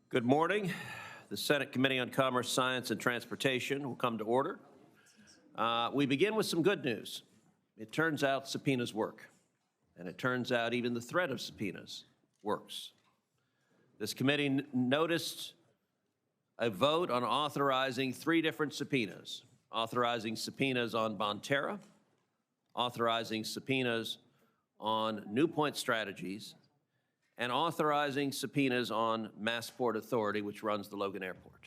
Good morning. The Senate Committee on Commerce, Science, and Transportation will come to order. We begin with some good news. It turns out subpoenas work, and it turns out even the threat of subpoenas works. This committee noticed a vote on authorizing 3 different subpoenas, authorizing subpoenas on Bonterra, authorizing subpoenas on New Point Strategies, and authorizing subpoenas on Massport Authority, which runs the Logan Airport.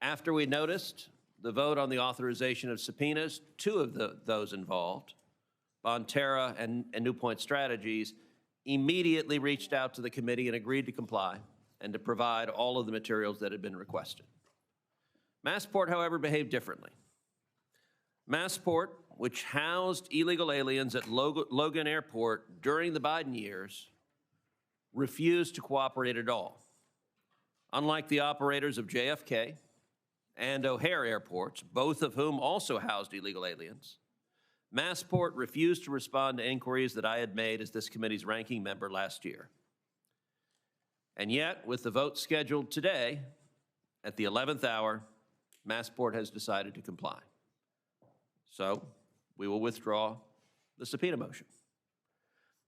After we noticed the vote on the authorization of subpoenas, 2 of those involved, Bonterra and New Point Strategies, immediately reached out to the committee and agreed to comply and to provide all of the materials that had been requested. Massport, however, behaved differently. Massport, which housed illegal aliens at Logan Airport during the Biden years, refused to cooperate at all. Unlike the operators of JFK and O'Hare airports, both of whom also housed illegal aliens, Massport refused to respond to inquiries that I had made as this committee's ranking member last year. And yet, with the vote scheduled today, at the 11th hour, Massport has decided to comply. So, we will withdraw the subpoena motion.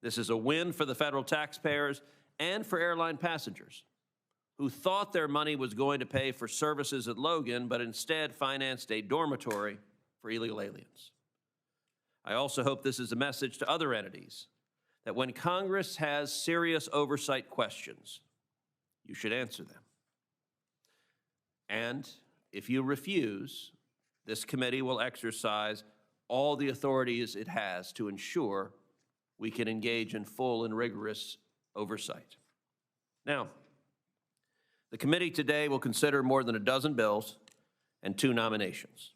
This is a win for the federal taxpayers and for airline passengers who thought their money was going to pay for services at Logan, but instead financed a dormitory for illegal aliens. I also hope this is a message to other entities that when Congress has serious oversight questions, you should answer them. And if you refuse, this committee will exercise all the authorities it has to ensure we can engage in full and rigorous oversight. Now, the committee today will consider more than a dozen bills and 2 nominations.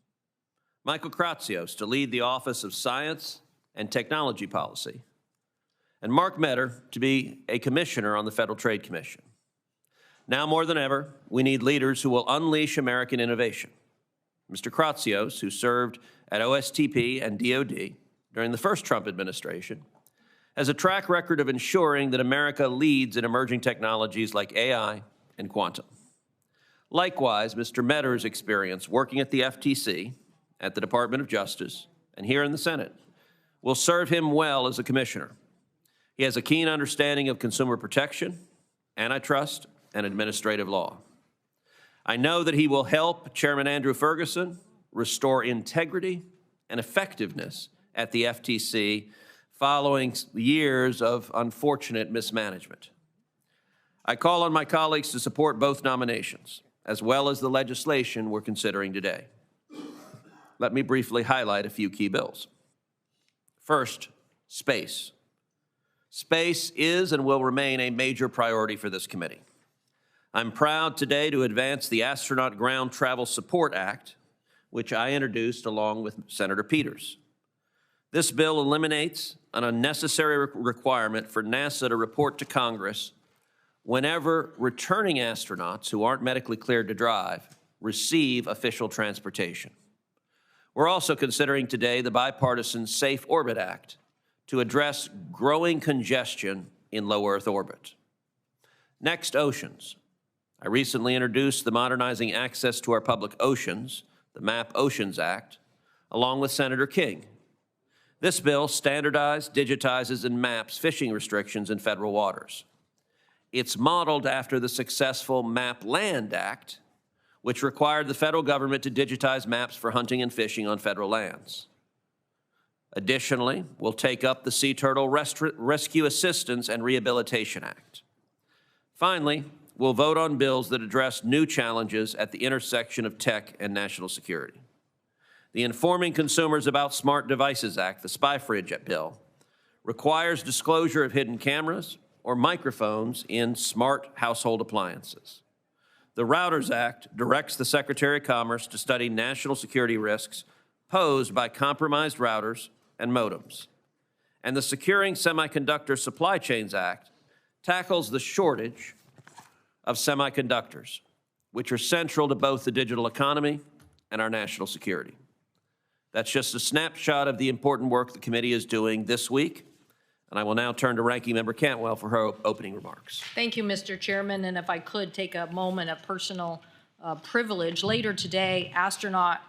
Michael Kratsios to lead the Office of Science and Technology Policy, and Mark Metter to be a commissioner on the Federal Trade Commission. Now more than ever, we need leaders who will unleash American innovation. Mr. Kratsios, who served at OSTP and DoD during the first Trump administration, has a track record of ensuring that America leads in emerging technologies like AI and quantum. Likewise, Mr. Metter's experience working at the FTC, at the Department of Justice, and here in the Senate will serve him well as a commissioner. He has a keen understanding of consumer protection, antitrust, and administrative law. I know that he will help Chairman Andrew Ferguson restore integrity and effectiveness at the FTC following years of unfortunate mismanagement. I call on my colleagues to support both nominations, as well as the legislation we're considering today. Let me briefly highlight a few key bills. First, space. Space is and will remain a major priority for this committee. I'm proud today to advance the Astronaut Ground Travel Support Act, which I introduced along with Senator Peters. This bill eliminates an unnecessary requirement for NASA to report to Congress whenever returning astronauts who aren't medically cleared to drive receive official transportation. We're also considering today the bipartisan Safe Orbit Act to address growing congestion in low Earth orbit. Next, oceans. I recently introduced the Modernizing Access to Our Public Oceans, the MAP Oceans Act, along with Senator King. This bill standardizes, digitizes, and maps fishing restrictions in federal waters. It's modeled after the successful MAP Land Act, which required the federal government to digitize maps for hunting and fishing on federal lands. Additionally, we'll take up the Sea Turtle Rescue Assistance and Rehabilitation Act. Finally, we'll vote on bills that address new challenges at the intersection of tech and national security. The Informing Consumers About Smart Devices Act, the SPY-Fridge bill, requires disclosure of hidden cameras or microphones in smart household appliances. The Routers Act directs the Secretary of Commerce to study national security risks posed by compromised routers and modems. And the Securing Semiconductor Supply Chains Act tackles the shortage of semiconductors, which are central to both the digital economy and our national security. That's just a snapshot of the important work the committee is doing this week. And I will now turn to Ranking Member Cantwell for her opening remarks. Thank you, Mr. Chairman. And if I could take a moment of personal privilege. Later today, astronaut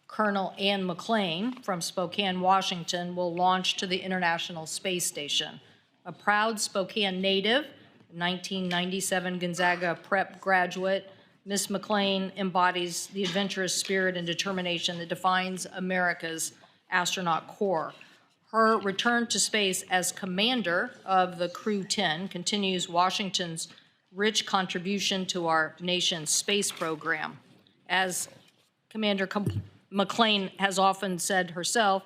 Colonel Ann McClain from Spokane, Washington, will launch to the International Space Station. A proud Spokane native, 1997 Gonzaga Prep graduate, Ms. McClain embodies the adventurous spirit and determination that defines America's astronaut corps. Her return to space as commander of the Crew 10 continues Washington's rich contribution to our nation's space program. As Commander McClain has often said herself,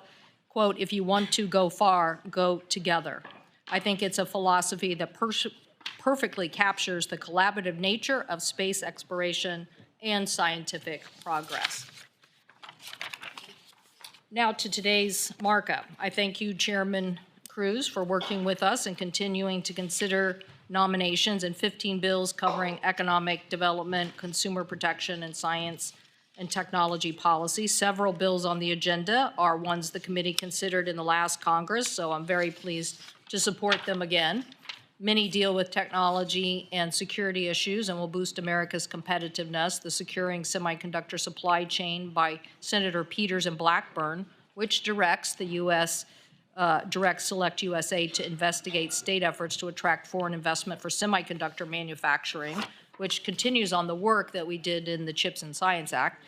quote, "If you want to go far, go together." I think it's a philosophy that perfectly captures the collaborative nature of space exploration and scientific progress. Now to today's markup. I thank you, Chairman Cruz, for working with us and continuing to consider nominations in 15 bills covering economic development, consumer protection, and science and technology policy. Several bills on the agenda are ones the committee considered in the last Congress, so I'm very pleased to support them again. Many deal with technology and security issues and will boost America's competitiveness. The Securing Semiconductor Supply Chain by Senator Peters and Blackburn, which directs the directs Select USA to investigate state efforts to attract foreign investment for semiconductor manufacturing, which continues on the work that we did in the CHIPS and Science Act.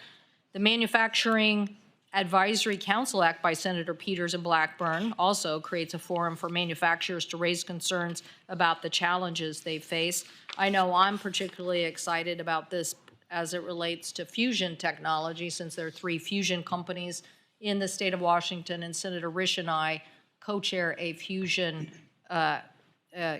The Manufacturing Advisory Council Act by Senator Peters and Blackburn also creates a forum for manufacturers to raise concerns about the challenges they face. I know I'm particularly excited about this as it relates to fusion technology, since there are 3 fusion companies in the state of Washington, and Senator Risch and I co-chair a fusion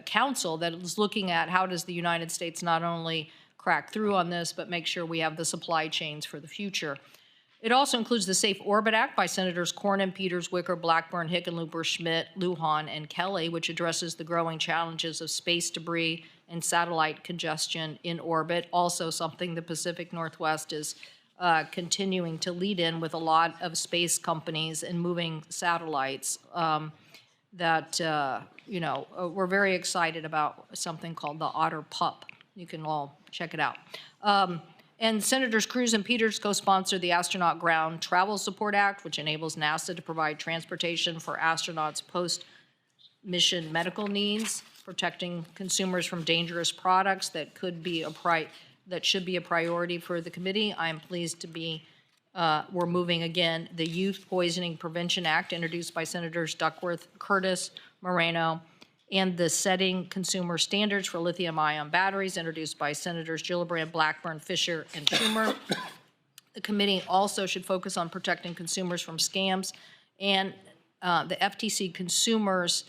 council that is looking at how does the United States not only crack through on this, but make sure we have the supply chains for the future. It also includes the Safe Orbit Act by Senators Cornyn, Peters, Wicker, Blackburn, Hickenlooper, Schmidt, Lujan, and Kelly, which addresses the growing challenges of space debris and satellite congestion in orbit. Also something the Pacific Northwest is continuing to lead in with a lot of space companies and moving satellites we're very excited about something called the Otter Pup. You can all check it out. And Senators Cruz and Peters co-sponsor the Astronaut Ground Travel Support Act, which enables NASA to provide transportation for astronauts' post-mission medical needs, protecting consumers from dangerous products that should be a priority for the committee. I am pleased to be we're moving again the Youth Poisoning Prevention Act, introduced by Senators Duckworth, Curtis, Moreno, and the Setting Consumer Standards for Lithium-Ion Batteries, introduced by Senators Gillibrand, Blackburn, Fisher, and Schumer. The committee also should focus on protecting consumers from scams, and the FTC Consumers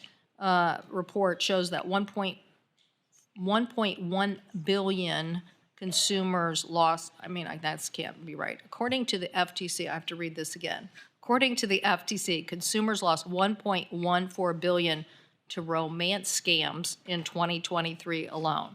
report shows that 1.1 billion consumers lost. That can't be right. According to the FTC, I have to read this again. According to the FTC, consumers lost $1.14 billion to romance scams in 2023 alone.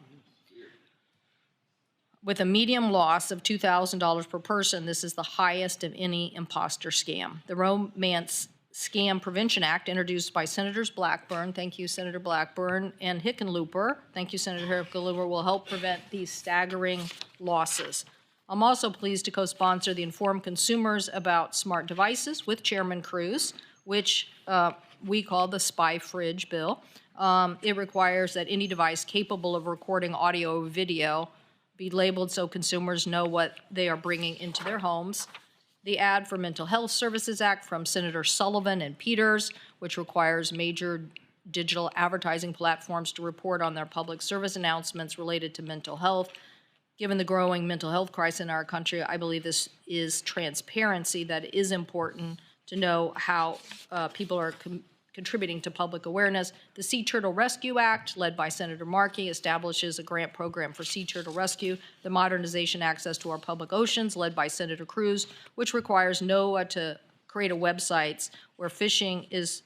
With a median loss of $2,000 per person, this is the highest of any imposter scam. The Romance Scam Prevention Act, introduced by Senators Blackburn, thank you, Senator Blackburn, and Hickenlooper, thank you, Senator Hickenlooper, will help prevent these staggering losses. I'm also pleased to co-sponsor the Informed Consumers About Smart Devices with Chairman Cruz, which we call the Spy Fridge Bill. It requires that any device capable of recording audio or video be labeled so consumers know what they are bringing into their homes. The Ad for Mental Health Services Act from Senator Sullivan and Peters, which requires major digital advertising platforms to report on their public service announcements related to mental health. Given the growing mental health crisis in our country, I believe this is transparency that is important to know how people are contributing to public awareness. The Sea Turtle Rescue Act, led by Senator Markey, establishes a grant program for sea turtle rescue. The Modernization Access to Our Public Oceans, led by Senator Cruz, which requires NOAA to create a website where fishing is,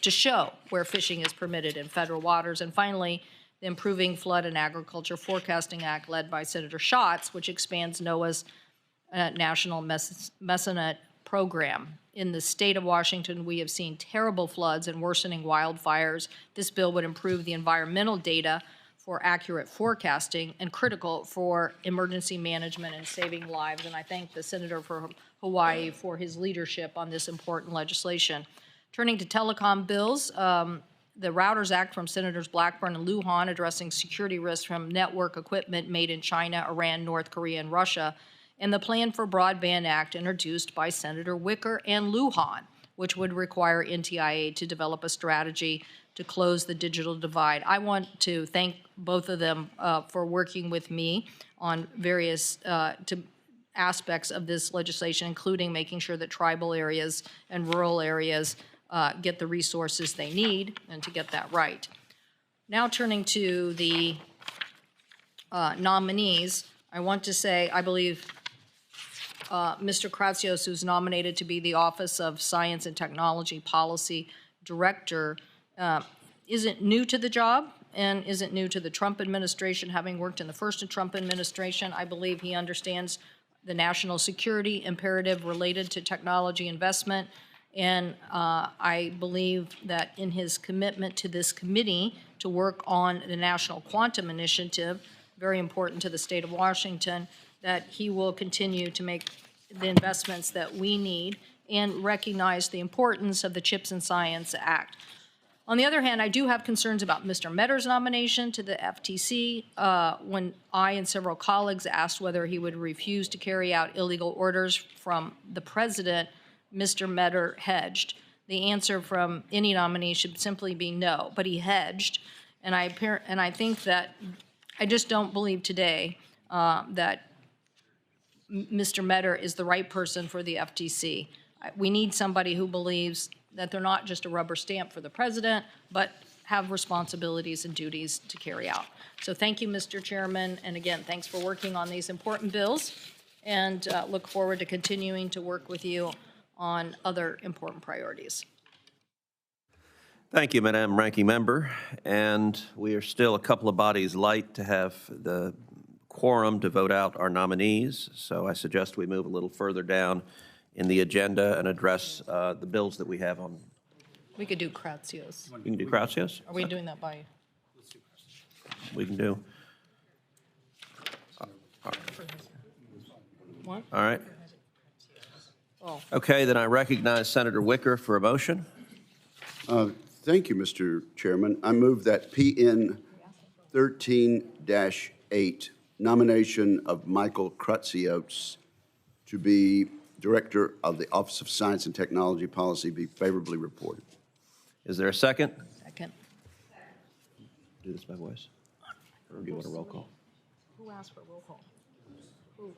to show where fishing is permitted in federal waters. And finally, the Improving Flood and Agriculture Forecasting Act, led by Senator Schatz, which expands NOAA's National Mesonet program. in the state of Washington, we have seen terrible floods and worsening wildfires. This bill would improve the environmental data for accurate forecasting and critical for emergency management and saving lives. And I thank the Senator for Hawaii for his leadership on this important legislation. Turning to telecom bills, the Routers Act from Senators Blackburn and Lujan addressing security risks from network equipment made in China, Iran, North Korea, and Russia, and the Plan for Broadband Act introduced by Senator Wicker and Lujan, which would require NTIA to develop a strategy to close the digital divide. I want to thank both of them for working with me on various aspects of this legislation, including making sure that tribal areas and rural areas get the resources they need and to get that right. Now turning to the nominees, I want to say I believe Mr. Kratsios, who's nominated to be the Office of Science and Technology Policy Director, isn't new to the job and isn't new to the Trump administration, having worked in the first Trump administration. I believe he understands the national security imperative related to technology investment, and I believe that in his commitment to this committee to work on the National Quantum Initiative, very important to the state of Washington, that he will continue to make the investments that we need and recognize the importance of the CHIPS and Science Act. On the other hand, I do have concerns about Mr. Metter's nomination to the FTC. When I and several colleagues asked whether he would refuse to carry out illegal orders from the president, Mr. Metter hedged. The answer from any nominee should simply be no, but he hedged. And I think that I just don't believe today that Mr. Metter is the right person for the FTC. We need somebody who believes that they're not just a rubber stamp for the president, but have responsibilities and duties to carry out. So thank you, Mr. Chairman, and again, thanks for working on these important bills, and look forward to continuing to work with you on other important priorities. Thank you, Madam Ranking Member. And we are still a couple of bodies light to have the quorum to vote out our nominees. So I suggest we move a little further down in the agenda and address the bills that we have on. We could do Kratsios. We can do Kratsios? Are we doing that by? We can do. What? All right. Oh. Okay, then I recognize Senator Wicker for a motion. Thank you, Mr. Chairman. I move that PN 13-8, nomination of Michael Kratsios to be Director of the Office of Science and Technology Policy be favorably reported. Is there a second? Second. Do this by voice. Or do you want a roll call? Who asked for a roll call? Who?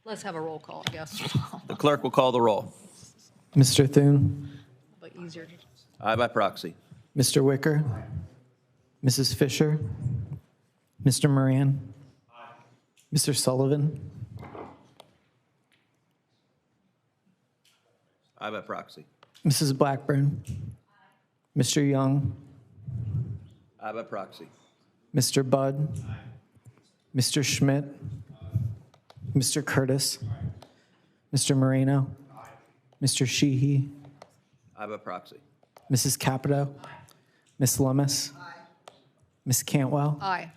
Let's have a roll call, I guess. The clerk will call the roll. Mr. Thune, But easier. Aye by proxy. Mr. Wicker, Mrs. Fisher, Mr. Moran, Mr. Sullivan, Aye by proxy. Mrs. Blackburn, Mr. Young, Aye by proxy. Mr. Budd, Mr. Schmidt, Mr. Curtis, Mr. Moreno, Mr. Sheehy, Aye by proxy. Mrs. Capito, Ms. Lummis, Ms. Cantwell, Aye.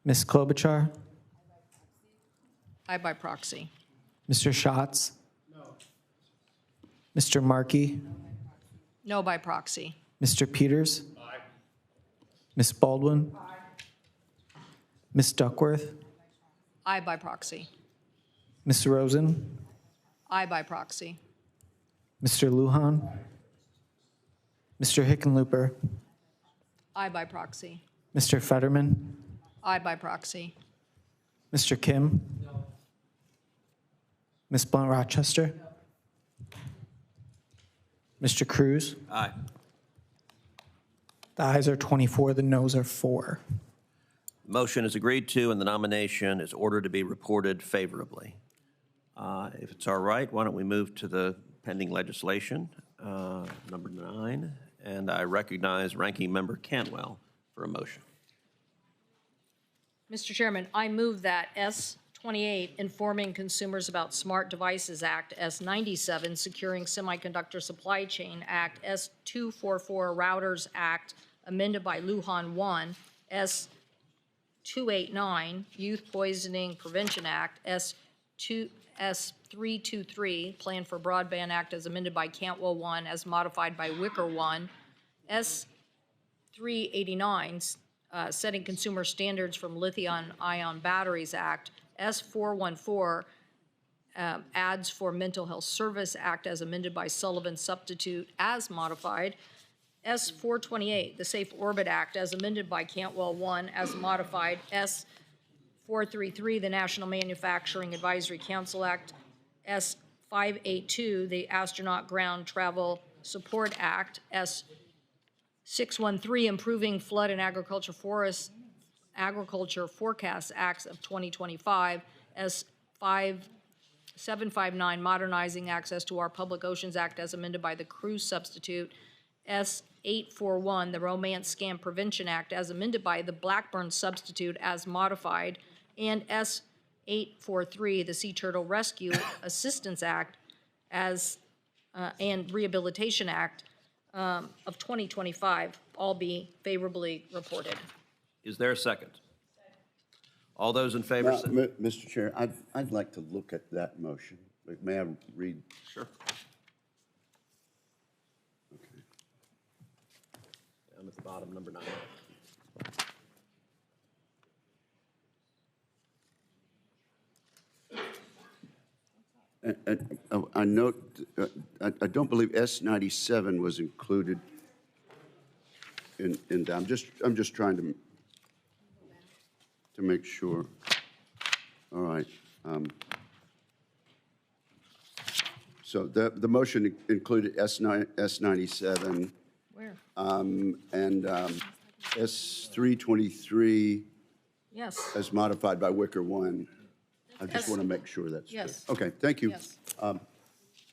Ms. Klobuchar, Aye by proxy. Mr. Schatz, Mr. Markey, No by proxy. Mr. Peters, Ms. Baldwin, Ms. Duckworth, Aye by proxy. Ms. Rosen, Aye by proxy. Mr. Lujan, Mr. Hickenlooper, Aye by proxy. Mr. Fetterman, Aye by proxy. Mr. Kim, Ms. Blunt Rochester, Mr. Cruz. Aye. The ayes are 24, the noes are 4. Motion is agreed to, and the nomination is ordered to be reported favorably. If it's all right, why don't we move to the pending legislation, number 9, and I recognize Ranking Member Cantwell for a motion. Mr. Chairman, I move that S-28, Informing Consumers About Smart Devices Act, S-97, Securing Semiconductor Supply Chain Act, S-244, Routers Act, amended by Lujan 1, S-289, Youth Poisoning Prevention Act, S-323, Plan for Broadband Act as amended by Cantwell 1, as modified by Wicker 1, S-389, Setting Consumer Standards from Lithium-Ion Batteries Act, S-414, Ads for Mental Health Service Act as amended by Sullivan Substitute as modified, S-428, the Safe Orbit Act as amended by Cantwell 1 as modified, S-433, the National Manufacturing Advisory Council Act, S-582, the Astronaut Ground Travel Support Act, S-613, Improving Flood and Agriculture Forecast Acts of 2025, S-759, Modernizing Access to Our Public Oceans Act as amended by the Cruz Substitute, S-841, the Romance Scam Prevention Act as amended by the Blackburn Substitute as modified, and S-843, the Sea Turtle Rescue Assistance Act as and Rehabilitation Act of 2025, all be favorably reported. Is there a second? All those in favor Now, say... Mr. Chair, I'd like to look at that motion. May I read? Sure. I'm at the bottom, number 9. I note, I don't believe S-97 was included in that. I'm just trying to make sure. All right. So the motion included S-97. Where? And S-323 Yes. as modified by Wicker 1. I just S- want to make sure that's true. Yes. Okay, thank you. Yes.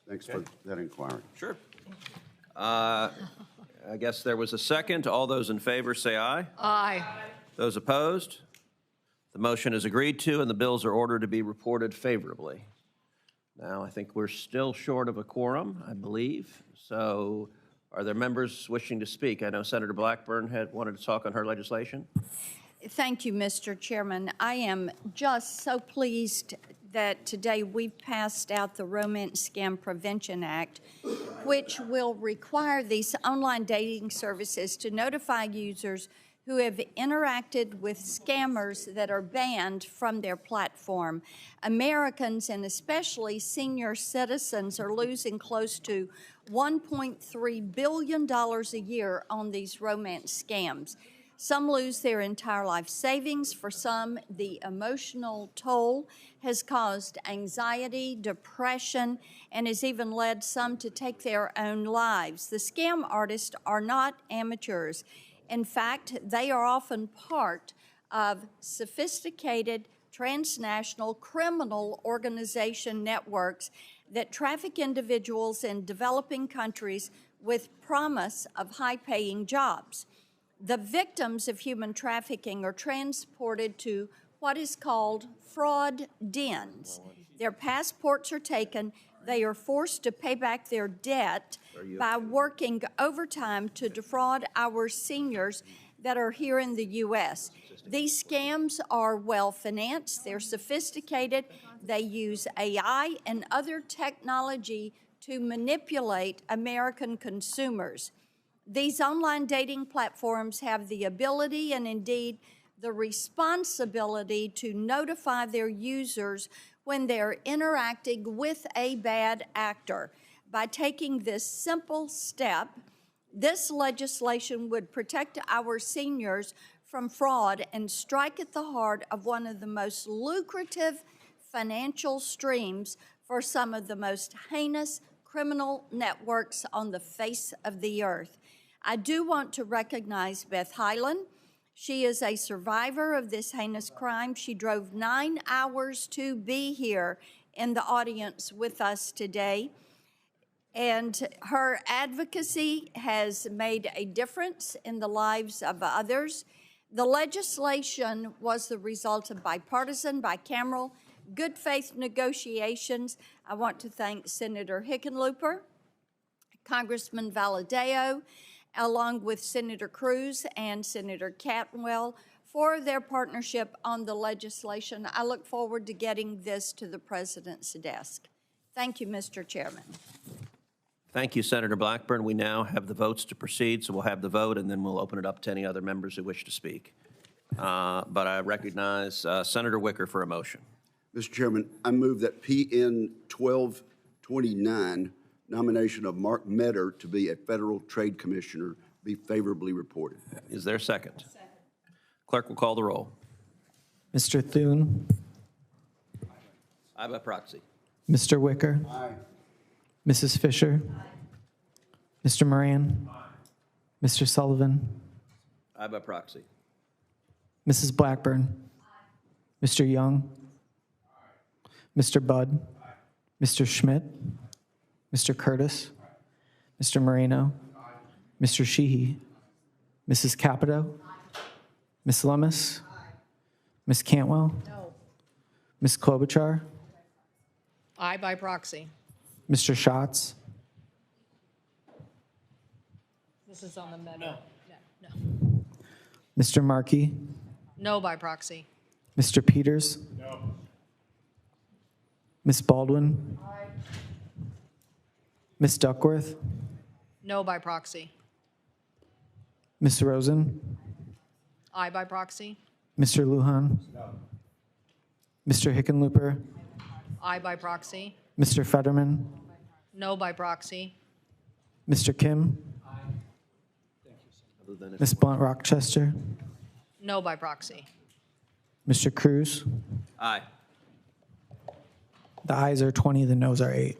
Thanks for that inquiry. Sure. I guess there was a second. All those in favor say aye. Aye. Those opposed? The motion is agreed to, and the bills are ordered to be reported favorably. Now, I think we're still short of a quorum, I believe. So are there members wishing to speak? I know Senator Blackburn had wanted to talk on her legislation. Thank you, Mr. Chairman. I am just so pleased that today we've passed out the Romance Scam Prevention Act, which will require these online dating services to notify users who have interacted with scammers that are banned from their platform. Americans, and especially senior citizens, are losing close to $1.3 billion a year on these romance scams. Some lose their entire life savings. For some, the emotional toll has caused anxiety, depression, and has even led some to take their own lives. The scam artists are not amateurs. In fact, they are often part of sophisticated transnational criminal organization networks that traffic individuals in developing countries with promise of high-paying jobs. The victims of human trafficking are transported to what is called fraud dens. Their passports are taken. They are forced to pay back their debt by working overtime to defraud our seniors that are here in the U.S. These scams are well-financed. They're sophisticated. They use AI and other technology to manipulate American consumers. These online dating platforms have the ability and indeed the responsibility to notify their users when they're interacting with a bad actor. By taking this simple step, this legislation would protect our seniors from fraud and strike at the heart of one of the most lucrative financial streams for some of the most heinous criminal networks on the face of the earth. I do want to recognize Beth Hyland. She is a survivor of this heinous crime. She drove 9 hours to be here in the audience with us today. And her advocacy has made a difference in the lives of others. The legislation was the result of bipartisan, bicameral, good faith negotiations. I want to thank Senator Hickenlooper, Congressman Valadao, along with Senator Cruz and Senator Cantwell for their partnership on the legislation. I look forward to getting this to the President's desk. Thank you, Mr. Chairman. Thank you, Senator Blackburn. We now have the votes to proceed, so we'll have the vote, and then we'll open it up to any other members who wish to speak. But I recognize Senator Wicker for a motion. Mr. Chairman, I move that PN 1229, nomination of Mark Metter to be a Federal Trade Commissioner, be favorably reported. Is there a second? Second. Clerk will call the roll. Mr. Thune, Aye by proxy. Mr. Wicker, Mrs. Fisher, Mr. Moran, Mr. Sullivan, Aye by proxy. Mrs. Blackburn, Mr. Young, Mr. Budd, Mr. Schmidt, Mr. Curtis, Mr. Moreno, Mr. Sheehy, Mrs. Capito, Ms. Lummis, Ms. Cantwell, Ms. Klobuchar, Aye by proxy. Mr. Schatz, This is on the memo. No. Mr. Markey, No by proxy. Mr. Peters, Ms. Baldwin, Ms. Duckworth, No by proxy. Ms. Rosen, Aye by proxy. Mr. Lujan, Mr. Hickenlooper, Aye by proxy. Mr. Fetterman, No by proxy. Mr. Kim, Other than if Ms. Blunt Rochester, No by proxy. Mr. Cruz. Aye. The ayes are 20, the noes are 8.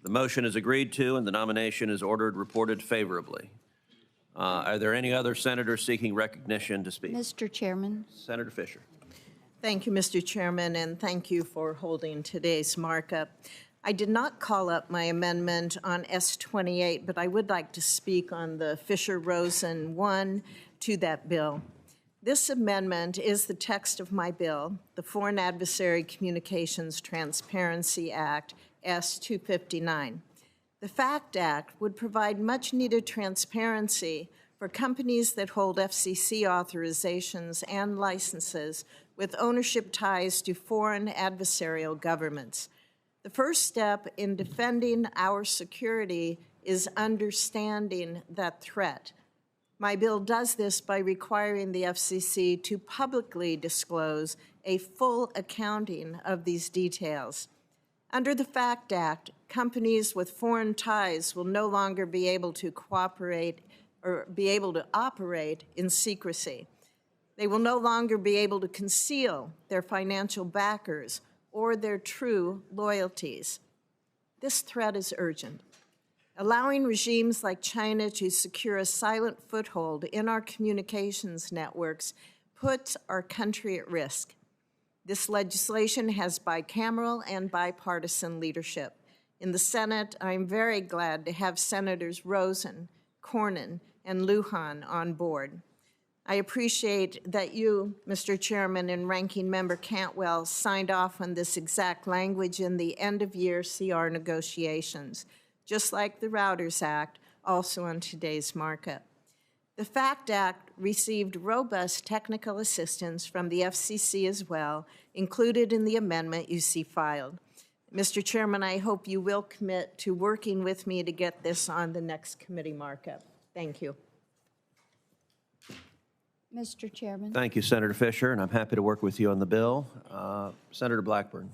The motion is agreed to, and the nomination is ordered reported favorably. Are there any other senators seeking recognition to speak? Mr. Chairman. Senator Fisher. Thank you, Mr. Chairman, and thank you for holding today's markup. I did not call up my amendment on S28, but I would like to speak on the Fisher-Rosen 1 to that bill. This amendment is the text of my bill, the Foreign Adversary Communications Transparency Act, S-259. The FACT Act would provide much-needed transparency for companies that hold FCC authorizations and licenses with ownership ties to foreign adversarial governments. The first step in defending our security is understanding that threat. My bill does this by requiring the FCC to publicly disclose a full accounting of these details. Under the FACT Act, companies with foreign ties will no longer be able to cooperate or be able to operate in secrecy. They will no longer be able to conceal their financial backers or their true loyalties. This threat is urgent. Allowing regimes like China to secure a silent foothold in our communications networks puts our country at risk. This legislation has bicameral and bipartisan leadership. In the Senate, I'm very glad to have Senators Rosen, Cornyn, and Lujan on board. I appreciate that you, Mr. Chairman, and Ranking Member Cantwell signed off on this exact language in the end-of-year CR negotiations, just like the Routers Act, also on today's markup. The FACT Act received robust technical assistance from the FCC as well, included in the amendment you see filed. Mr. Chairman, I hope you will commit to working with me to get this on the next committee markup. Thank you. Mr. Chairman. Thank you, Senator Fisher, and I'm happy to work with you on the bill. Senator Blackburn.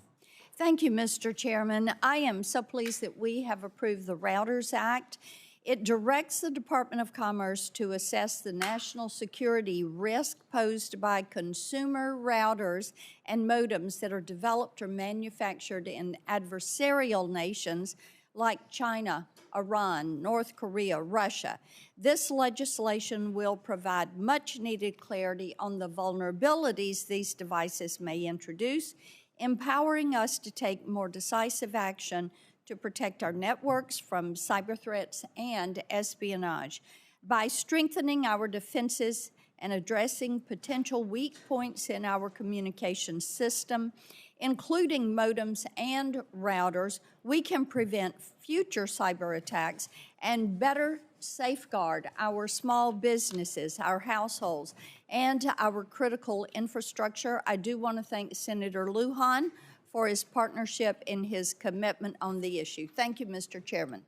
Thank you, Mr. Chairman. I am so pleased that we have approved the Routers Act. It directs the Department of Commerce to assess the national security risk posed by consumer routers and modems that are developed or manufactured in adversarial nations like China, Iran, North Korea, Russia. This legislation will provide much-needed clarity on the vulnerabilities these devices may introduce, empowering us to take more decisive action to protect our networks from cyber threats and espionage. By strengthening our defenses and addressing potential weak points in our communication system, including modems and routers, we can prevent future cyber attacks and better safeguard our small businesses, our households, and our critical infrastructure. I do want to thank Senator Lujan for his partnership and his commitment on the issue. Thank you, Mr. Chairman.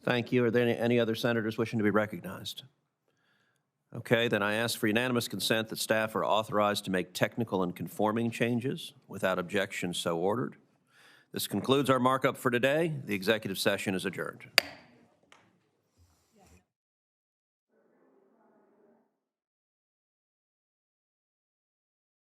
Thank you. Are there any other senators wishing to be recognized? Okay, then I ask for unanimous consent that staff are authorized to make technical and conforming changes. Without objection, so ordered. This concludes our markup for today. The executive session is adjourned.